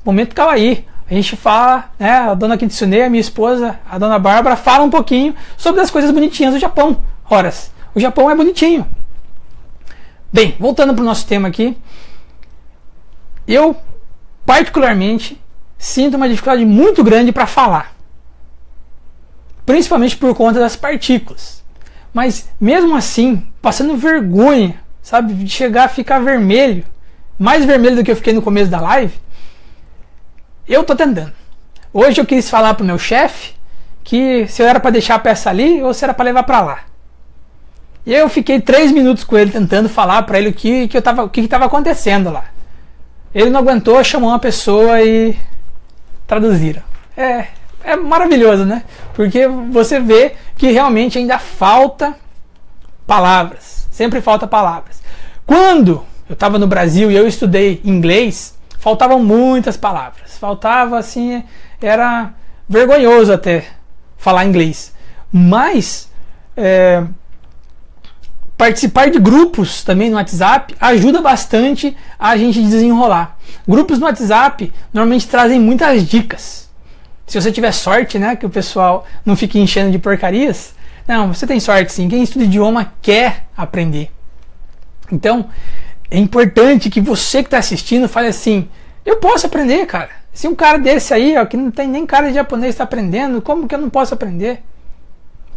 Momento kawaii. A gente fala, né, a dona Kitsune, a minha esposa, a dona Bárbara, fala um pouquinho sobre as coisas bonitinhas do Japão. Horas, o Japão é bonitinho. Bem, voltando para o nosso tema aqui, eu particularmente sinto uma dificuldade muito grande para falar, principalmente por conta das partículas. Mas mesmo assim, passando vergonha, sabe, de chegar a ficar vermelho, mais vermelho do que eu fiquei no começo da live, eu tô tentando. Hoje eu quis falar pro meu chefe que se eu era para deixar a peça ali ou se era para levar para lá. E eu fiquei 3 minutos com ele tentando falar para ele o que estava acontecendo lá. Ele não aguentou, chamou uma pessoa e traduziram. É maravilhoso, né? Porque você vê que realmente ainda falta palavras. Sempre falta palavras. Quando eu estava no Brasil e eu estudei inglês, faltavam muitas palavras. Faltava assim, era vergonhoso até falar inglês. Mas participar de grupos também no WhatsApp ajuda bastante a gente desenrolar. Grupos no WhatsApp normalmente trazem muitas dicas. Se você tiver sorte, né, que o pessoal não fique enchendo de porcarias. Não, você tem sorte sim. Quem estuda idioma quer aprender. Então, é importante que você que está assistindo fale assim: eu posso aprender, cara. Se um cara desse aí, ó, que não tem nem cara de japonês, está aprendendo, como que eu não posso aprender?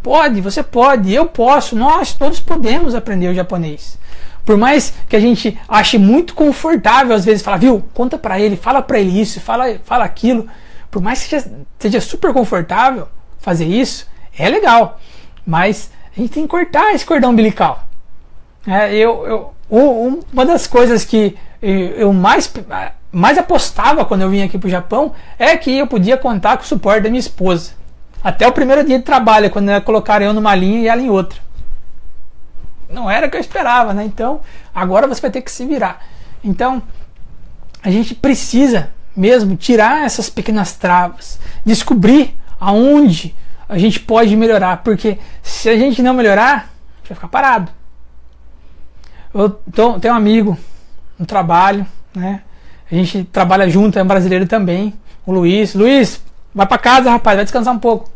Pode, você pode, eu posso, nós todos podemos aprender o japonês. Por mais que a gente ache muito confortável às vezes falar, viu, conta pra ele, fala pra ele isso, fala aquilo. Por mais que seja super confortável fazer isso, é legal. Mas a gente tem que cortar esse cordão umbilical. Uma das coisas que eu mais apostava quando eu vim aqui pro Japão é que eu podia contar com o suporte da minha esposa. Até o primeiro dia de trabalho, quando colocaram eu numa linha e ela em outra. Não era o que eu esperava, né? Então, agora você vai ter que se virar. Então, a gente precisa mesmo tirar essas pequenas travas, descobrir aonde a gente pode melhorar, porque se a gente não melhorar, a gente vai ficar parado. Eu tenho um amigo no trabalho, né? A gente trabalha junto, é um brasileiro também, o Luiz. Luiz, vai pra casa, rapaz, vai descansar um pouco.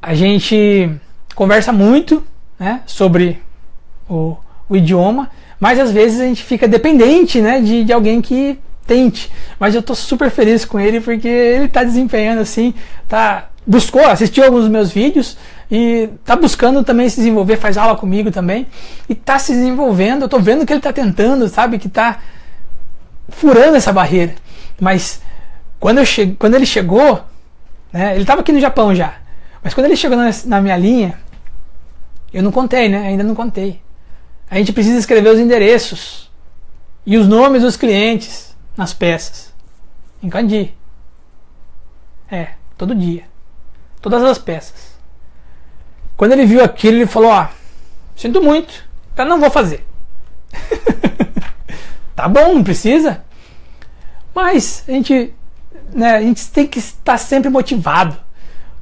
A gente conversa muito, né, sobre o idioma, mas às vezes a gente fica dependente, né, de alguém que tente. Mas eu tô super feliz com ele porque ele tá desempenhando assim, assistiu alguns dos meus vídeos e tá buscando também se desenvolver, faz aula comigo também e tá se desenvolvendo. Eu tô vendo que ele tá tentando, sabe, que tá furando essa barreira. Mas quando ele chegou, né, ele estava aqui no Japão já, mas quando ele chegou na minha linha, eu não contei, né? Ainda não contei. A gente precisa escrever os endereços e os nomes dos clientes nas peças, em kanji. Todo dia, todas as peças. Quando ele viu aquilo, ele falou: sinto muito, eu não vou fazer. Tá bom, não precisa. Mas a gente tem que estar sempre motivado.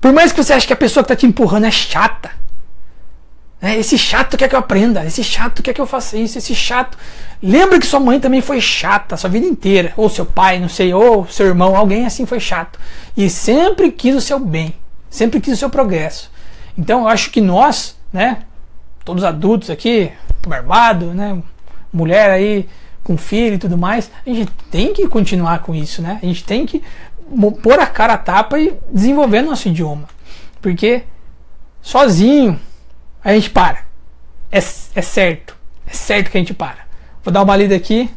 Por mais que você ache que a pessoa que está te empurrando é chata, né? Esse chato quer que eu aprenda, esse chato quer que eu faça isso, esse chato. Lembra que sua mãe também foi chata a sua vida inteira, ou seu pai, não sei, ou seu irmão, alguém assim foi chato. E sempre quis o seu bem, sempre quis o seu progresso. Então eu acho que nós, né, todos adultos aqui, barbado, né, mulher aí com filho e tudo mais, a gente tem que continuar com isso, né? A gente tem que pôr a cara a tapa e desenvolver nosso idioma, porque sozinho a gente para. É certo que a gente para. Vou dar uma lida aqui.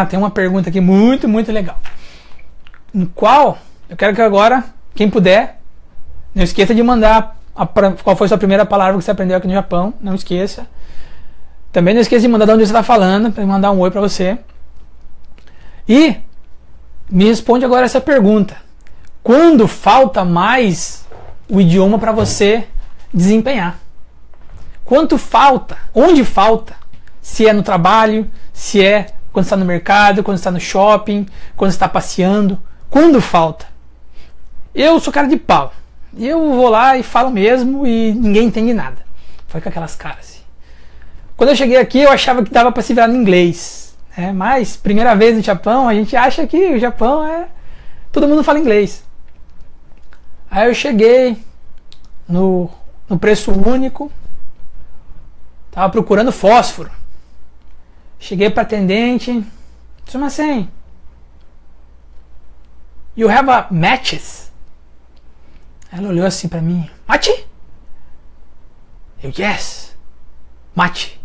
Tem uma pergunta aqui muito, muito legal, no qual eu quero que agora, quem puder, não esqueça de mandar qual foi a sua primeira palavra que você aprendeu aqui no Japão. Não esqueça. Também não esqueça de mandar de onde você está falando, para mandar um oi para você. E me responde agora essa pergunta: quando falta mais o idioma para você desempenhar? Quanto falta? Onde falta? Se é no trabalho, se é quando está no mercado, quando está no shopping, quando está passeando. Quando falta? Eu sou cara de pau. Eu vou lá e falo mesmo e ninguém entende nada. Foi com aquelas caras. Quando eu cheguei aqui, eu achava que dava para se virar no inglês. Mas, primeira vez no Japão, a gente acha que o Japão todo mundo fala inglês. Aí eu cheguei no preço único. Tava procurando fósforo. Cheguei para atendente. Sumasen, you have a matches? Ela olhou assim pra mim: mate? Eu, yes, mate.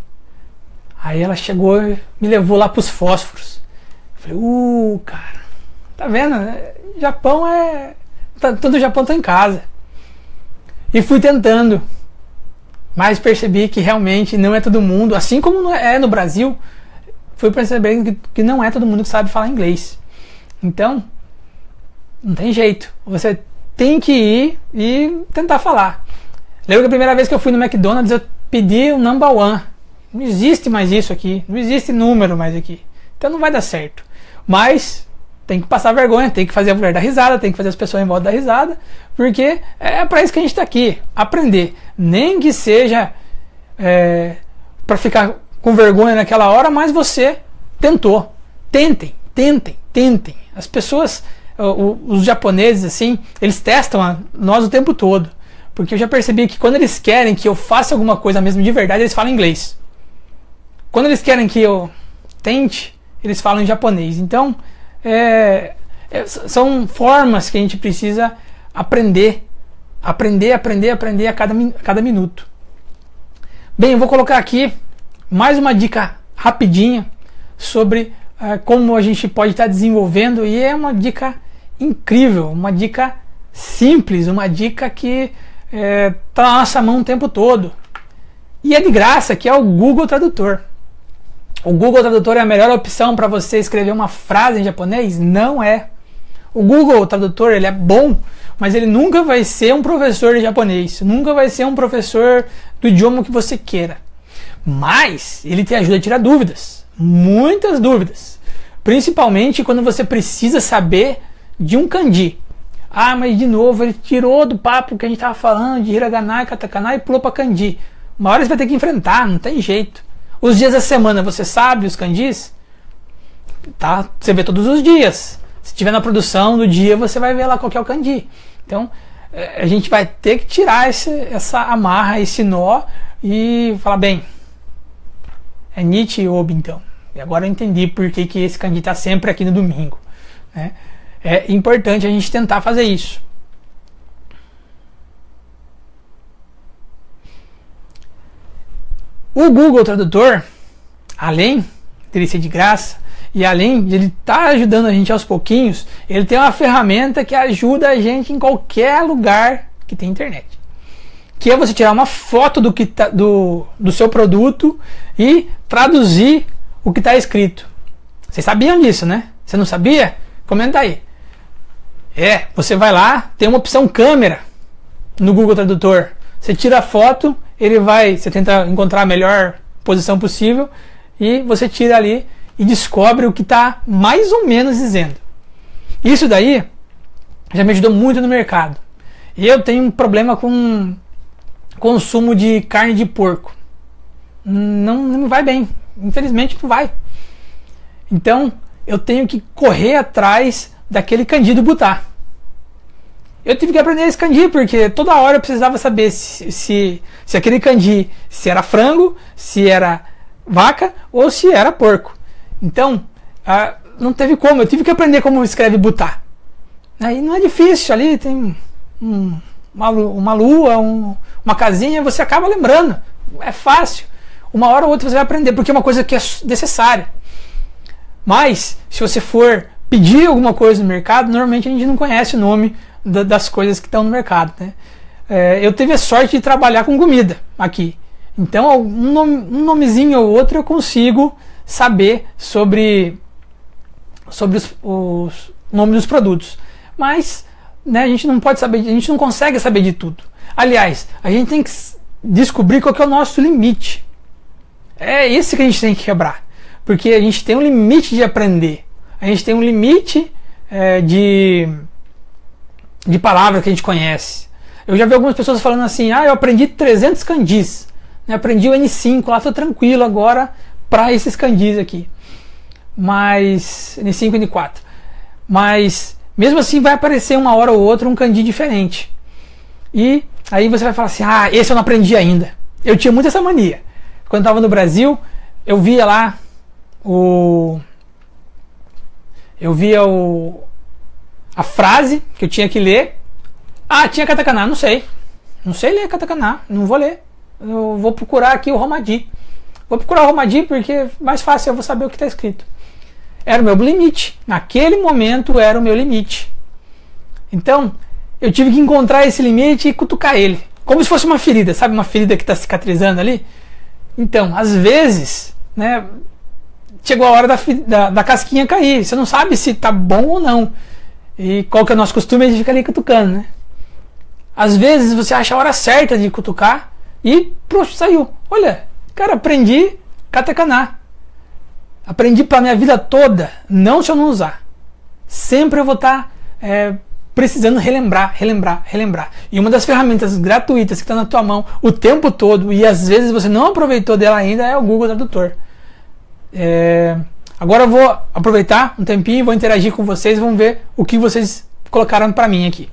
Aí ela chegou e me levou lá pros fósforos. Eu falei, cara, tá vendo? Japão todo o Japão tá em casa. E fui tentando, mas percebi que realmente não é todo mundo, assim como não é no Brasil, fui percebendo que não é todo mundo que sabe falar inglês. Então, não tem jeito. Você tem que ir e tentar falar. Lembro que a primeira vez que eu fui no McDonald's, eu pedi o number one. Não existe mais isso aqui, não existe número mais aqui. Então não vai dar certo. Mas tem que passar vergonha, tem que fazer a mulher dar risada, tem que fazer as pessoas em volta dar risada, porque é para isso que a gente está aqui, aprender. Nem que seja para ficar com vergonha naquela hora, mas você tentou. Tentem. As pessoas, os japoneses, assim, eles testam nós o tempo todo. Porque eu já percebi que quando eles querem que eu faça alguma coisa mesmo de verdade, eles falam inglês. Quando eles querem que eu tente, eles falam em japonês. Então, são formas que a gente precisa aprender a cada minuto. Bem, eu vou colocar aqui mais uma dica rapidinha sobre como a gente pode estar desenvolvendo, e é uma dica incrível, uma dica simples, uma dica que está na nossa mão o tempo todo. E é de graça, que é o Google Tradutor. O Google Tradutor é a melhor opção para você escrever uma frase em japonês? Não é. O Google Tradutor, ele é bom, mas ele nunca vai ser um professor de japonês, nunca vai ser um professor do idioma que você queira. Mas ele te ajuda a tirar dúvidas, muitas dúvidas, principalmente quando você precisa saber de um kanji. Ah, mas de novo ele tirou do papo que a gente estava falando de hiragana e katakana e pulou para kanji. Uma hora você vai ter que enfrentar, não tem jeito. Os dias da semana você sabe os kanjis? Tá, você vê todos os dias. Se tiver na produção do dia, você vai ver lá qual que é o kanji. Então, a gente vai ter que tirar essa amarra, esse nó e falar, bem, é Nichi e Obi então. E agora eu entendi por que esse kanji está sempre aqui no domingo, né? É importante a gente tentar fazer isso. O Google Tradutor, além de ele ser de graça e além de ele estar ajudando a gente aos pouquinhos, ele tem uma ferramenta que ajuda a gente em qualquer lugar que tem internet. Que é você tirar uma foto do seu produto e traduzir o que está escrito. Vocês sabiam disso, né? Você não sabia? Comenta aí. Você vai lá, tem uma opção câmera no Google Tradutor. Você tira a foto, você tenta encontrar a melhor posição possível e você tira ali e descobre o que está mais ou menos dizendo. Isso daí já me ajudou muito no mercado. E eu tenho um problema com consumo de carne de porco. Não me vai bem. Infelizmente não vai. Então eu tenho que correr atrás daquele kanji do butá. Eu tive que aprender esse kanji porque toda hora eu precisava saber se aquele kanji se era frango, se era vaca ou se era porco. Então não teve como, eu tive que aprender como escreve butá. E não é difícil, ali tem uma lua, uma casinha, você acaba lembrando. É fácil. Uma hora ou outra você vai aprender, porque é uma coisa que é necessária. Mas, se você for pedir alguma coisa no mercado, normalmente a gente não conhece o nome das coisas que estão no mercado, né? Eu tive a sorte de trabalhar com comida aqui. Então, um nomezinho ou outro eu consigo saber sobre os nomes dos produtos. Mas, né, a gente não pode saber, a gente não consegue saber de tudo. Aliás, a gente tem que descobrir qual que é o nosso limite. É esse que a gente tem que quebrar. Porque a gente tem um limite de aprender. A gente tem um limite de palavras que a gente conhece. Eu já vi algumas pessoas falando assim, eu aprendi 300 kanjis. Aprendi o N5, lá estou tranquilo agora para esses kanjis aqui. Mas, N5 e N4. Mas, mesmo assim vai aparecer uma hora ou outra um kanji diferente. E aí você vai falar assim, esse eu não aprendi ainda. Eu tinha muito essa mania. Quando eu estava no Brasil, eu via lá a frase que eu tinha que ler. Tinha katakana, não sei ler katakana, não vou ler. Eu vou procurar aqui o Romaji. Vou procurar o Romaji porque é mais fácil, eu vou saber o que está escrito. Era o meu limite. Naquele momento era o meu limite. Então, eu tive que encontrar esse limite e cutucar ele. Como se fosse uma ferida, sabe? Uma ferida que está cicatrizando ali. Então, às vezes, né, chegou a hora da casquinha cair. Você não sabe se tá bom ou não. E qual que é o nosso costume? A gente fica ali cutucando, né? Às vezes você acha a hora certa de cutucar e, pronto, saiu. Olha, Cara, aprendi katakana. Aprendi para minha vida toda. Não se eu não usar. Sempre eu vou estar precisando relembrar. E uma das ferramentas gratuitas que está na tua mão o tempo todo, e às vezes você não aproveitou dela ainda, é o Google Tradutor. Agora eu vou aproveitar um tempinho, vou interagir com vocês, vamos ver o que vocês colocaram para mim aqui.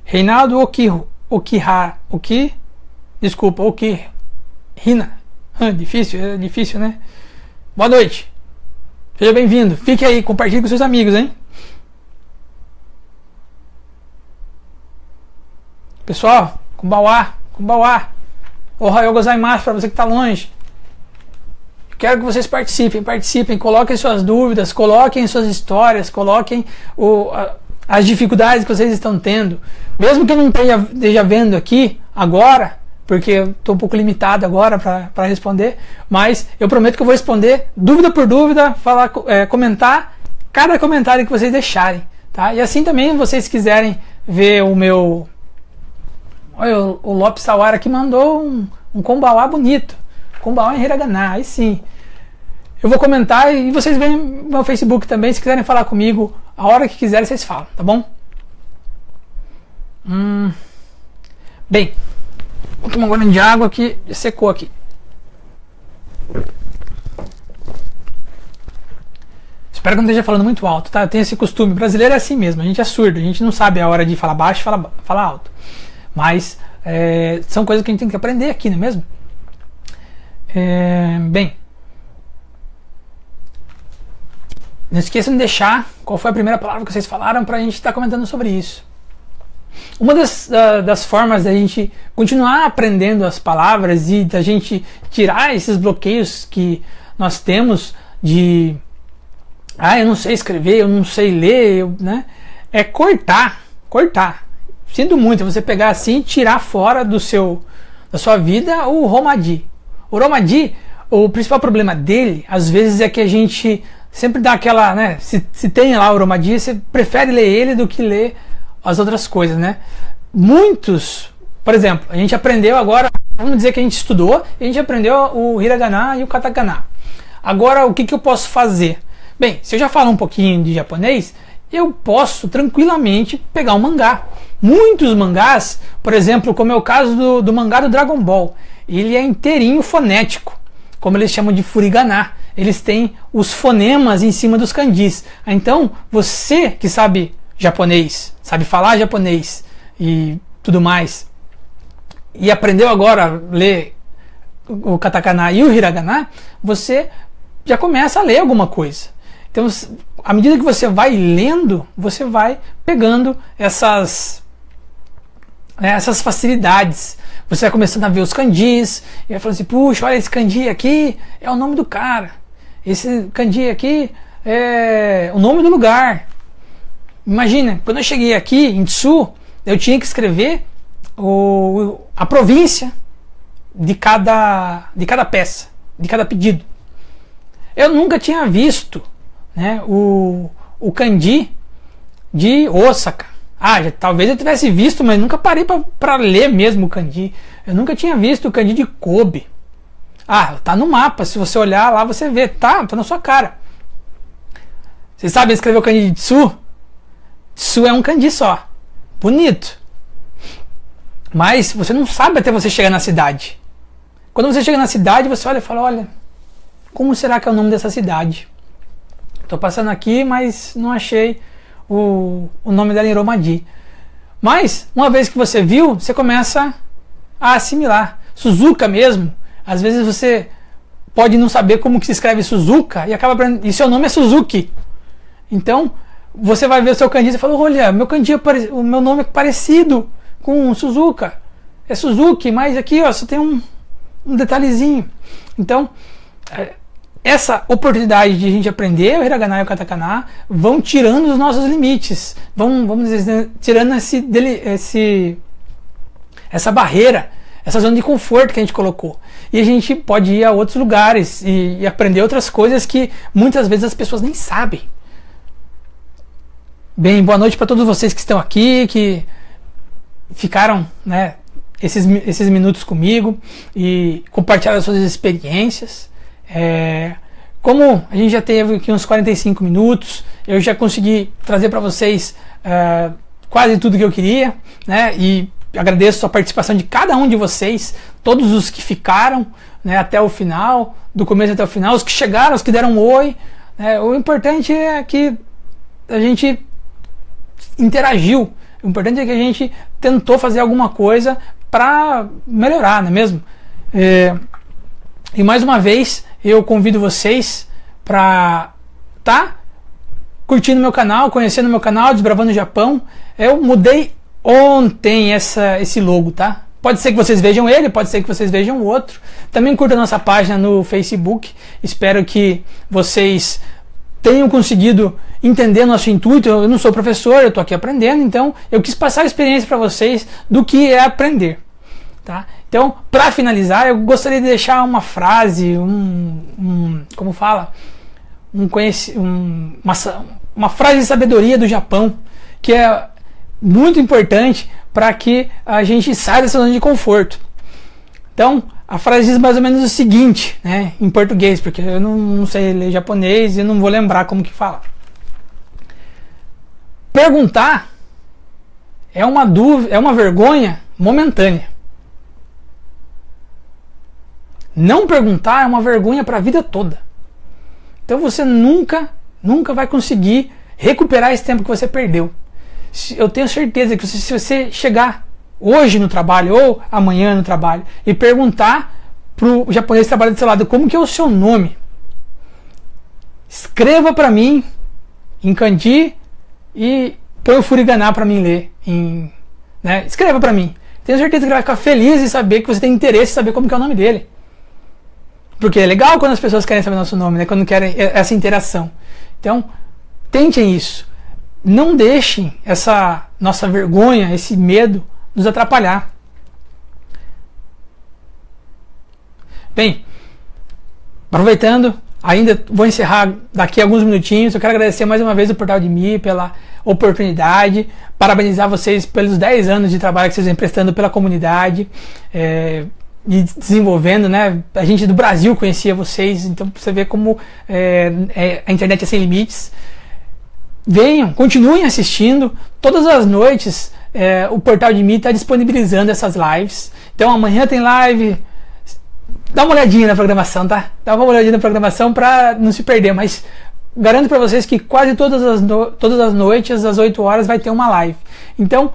Reinaldo Okihara. Rina. É difícil, né? Boa noite. Seja bem-vindo. Fique aí, compartilhe com seus amigos, hein? Pessoal, Kumbawa. Ohayou gozaimasu para você que está longe. Quero que vocês participem, coloquem suas dúvidas, coloquem suas histórias, coloquem as dificuldades que vocês estão tendo. Mesmo que eu não esteja vendo aqui agora, porque eu estou um pouco limitado agora para responder, mas eu prometo que eu vou responder dúvida por dúvida, comentar cada comentário que vocês deixarem. Tá? E assim também, vocês quiserem ver o meu... Olha, o Lopes Sawara aqui mandou um Kumbawa bonito. Kumbawa em Hiragana, aí sim. Eu vou comentar e vocês veem no meu Facebook também. Se quiserem falar comigo, a hora que quiserem, vocês falam, tá bom? Bem, vou tomar um gole de água que secou aqui. Espero que não esteja falando muito alto, tá? Eu tenho esse costume. O brasileiro é assim mesmo, a gente é surdo, a gente não sabe a hora de falar baixo e falar alto. Mas são coisas que a gente tem que aprender aqui, não é mesmo? Bem, não esqueçam de deixar qual foi a primeira palavra que vocês falaram para a gente estar comentando sobre isso. Uma das formas da gente continuar aprendendo as palavras e da gente tirar esses bloqueios que nós temos de eu não sei escrever, eu não sei ler, né? É cortar. Sinto muito, você pegar assim e tirar fora da sua vida o Romaji. O Romaji, o principal problema dele, às vezes, é que a gente sempre dá aquela, né? Se tem lá o Romaji, você prefere ler ele do que ler as outras coisas, né? Muitos, por exemplo, a gente aprendeu agora, vamos dizer que a gente estudou, e a gente aprendeu o Hiragana e o Katakana. Agora, o que eu posso fazer? Bem, se eu já falo um pouquinho de japonês, eu posso tranquilamente pegar um mangá. Muitos mangás, por exemplo, como é o caso do mangá do Dragon Ball, ele é inteirinho fonético, como eles chamam de furigana. Eles têm os fonemas em cima dos kanjis. Então, você que sabe japonês, sabe falar japonês e tudo mais, e aprendeu agora a ler o katakana e o hiragana, você já começa a ler alguma coisa. Então, à medida que você vai lendo, você vai pegando essas facilidades. Você vai começando a ver os kanjis e vai falando assim, puxa, olha, esse kanji aqui é o nome do cara, esse kanji aqui é o nome do lugar. Imagina, quando eu cheguei aqui em Tsu, eu tinha que escrever a província de cada peça, de cada pedido. Eu nunca tinha visto, né, o kanji de Osaka. Talvez eu tivesse visto, mas nunca parei para ler mesmo o kanji. Eu nunca tinha visto o kanji de Kobe. Tá no mapa, se você olhar lá você vê, tá na sua cara. Vocês sabem escrever o kanji de Tsu? Tsu é um kanji só, bonito. Mas você não sabe até você chegar na cidade. Quando você chega na cidade, você olha e fala, olha, como será que é o nome dessa cidade? Estou passando aqui, mas não achei o nome dela em Romaji. Mas, uma vez que você viu, você começa a assimilar. Suzuka mesmo, às vezes você pode não saber como que se escreve Suzuka e acaba aprendendo, e seu nome é Suzuki. Então, você vai ver o seu kanji e fala, olha, o meu nome é parecido com Suzuka. É Suzuki, mas aqui só tem um detalhezinho. Então, essa oportunidade de a gente aprender o hiragana e o katakana vão tirando os nossos limites, vamos dizer, tirando essa barreira, essa zona de conforto que a gente colocou. E a gente pode ir a outros lugares e aprender outras coisas que muitas vezes as pessoas nem sabem. Bem, boa noite para todos vocês que estão aqui, que ficaram, né, esses minutos comigo e compartilharam suas experiências. Como a gente já teve aqui uns 45 minutos, eu já consegui trazer para vocês quase tudo que eu queria, né? E agradeço a participação de cada um de vocês, todos os que ficaram, né, até o final, do começo até o final, os que chegaram, os que deram um oi. O importante é que a gente interagiu, o importante é que a gente tentou fazer alguma coisa para melhorar, não é mesmo? E mais uma vez eu convido vocês para curtindo meu canal, conhecendo meu canal, Desbravando o Japão. Eu mudei ontem esse logo, tá? Pode ser que vocês vejam ele, pode ser que vocês vejam o outro. Também curta a nossa página no Facebook. Espero que vocês tenham conseguido entender nosso intuito. Eu não sou professor, eu estou aqui aprendendo, então eu quis passar a experiência para vocês do que é aprender, tá? Então, para finalizar, eu gostaria de deixar uma frase, como fala, uma frase de sabedoria do Japão, que é muito importante para que a gente saia dessa zona de conforto. Então, a frase diz mais ou menos o seguinte, né, em português, porque eu não sei ler japonês e não vou lembrar como que fala. Perguntar é uma dúvida, é uma vergonha momentânea. Não perguntar é uma vergonha para a vida toda. Então você nunca vai conseguir recuperar esse tempo que você perdeu. Eu tenho certeza que se você chegar hoje no trabalho ou amanhã no trabalho e perguntar pro japonês que trabalha do seu lado como que é o seu nome, escreva para mim em kanji e põe o furigana para mim ler, né? Escreva para mim. Tenho certeza que ele vai ficar feliz em saber que você tem interesse em saber como que é o nome dele. Porque é legal quando as pessoas querem saber nosso nome, né? Quando querem essa interação. Então, tentem isso. Não deixem essa nossa vergonha, esse medo nos atrapalhar. Bem, aproveitando, ainda vou encerrar daqui a alguns minutinhos. Eu quero agradecer mais uma vez o Portal de Mi pela oportunidade, parabenizar vocês pelos 10 anos de trabalho que vocês vêm prestando pela comunidade, e desenvolvendo, né? A gente do Brasil conhecia vocês, então você vê como a internet é sem limites. Venham, continuem assistindo. Todas as noites o Portal de Mi está disponibilizando essas lives. Então amanhã tem live. Dá uma olhadinha na programação, tá? Dá uma olhadinha na programação para não se perder, mas garanto para vocês que quase todas as noites, às 8 horas, vai ter uma live. Então,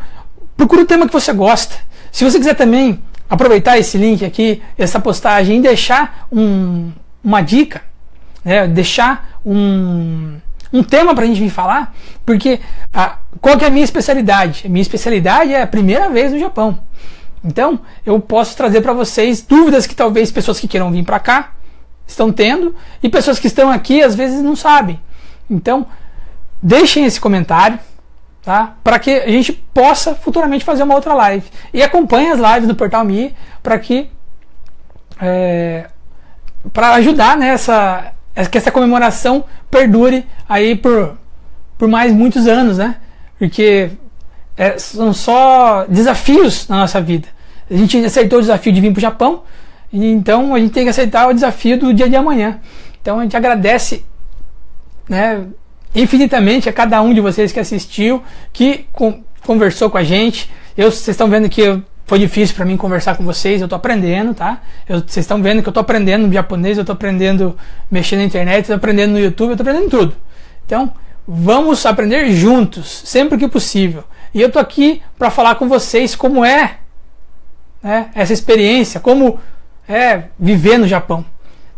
procura o tema que você gosta. Se você quiser também aproveitar esse link aqui, essa postagem, e deixar uma dica, né? Deixar um tema para a gente vir falar, porque qual que é a minha especialidade? A minha especialidade é a primeira vez no Japão. Então, eu posso trazer para vocês dúvidas que talvez pessoas que queiram vir para cá estão tendo, e pessoas que estão aqui às vezes não sabem. Então, deixem esse comentário, tá? Para que a gente possa futuramente fazer uma outra live. E acompanhe as lives do Portal Mi para que para ajudar, né, que essa comemoração perdure aí por mais muitos anos, né? Porque são só desafios na nossa vida. A gente aceitou o desafio de vir para o Japão, e então a gente tem que aceitar o desafio do dia de amanhã. Então a gente agradece, né, infinitamente a cada um de vocês que assistiu, que conversou com a gente. Vocês estão vendo que foi difícil para mim conversar com vocês, eu estou aprendendo, tá? Vocês estão vendo que eu estou aprendendo japonês, eu estou aprendendo mexer na internet, eu estou aprendendo no YouTube, eu estou aprendendo tudo. Então, vamos aprender juntos, sempre que possível. E eu estou aqui para falar com vocês como é, né, essa experiência, como é viver no Japão.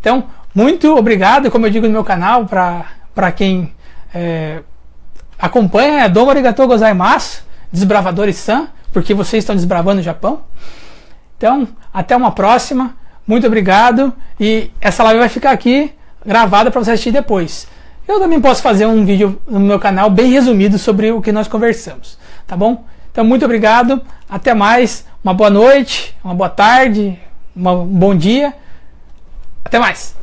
Então, muito obrigado, como eu digo no meu canal, para quem acompanha, domo arigatou gozaimasu, desbravadores-san, porque vocês estão desbravando o Japão. Então, até uma próxima, muito obrigado, e essa live vai ficar aqui gravada para você assistir depois. Eu também posso fazer um vídeo no meu canal bem resumido sobre o que nós conversamos, tá bom? Então, muito obrigado, até mais, uma boa noite, uma boa tarde, um bom dia, até mais!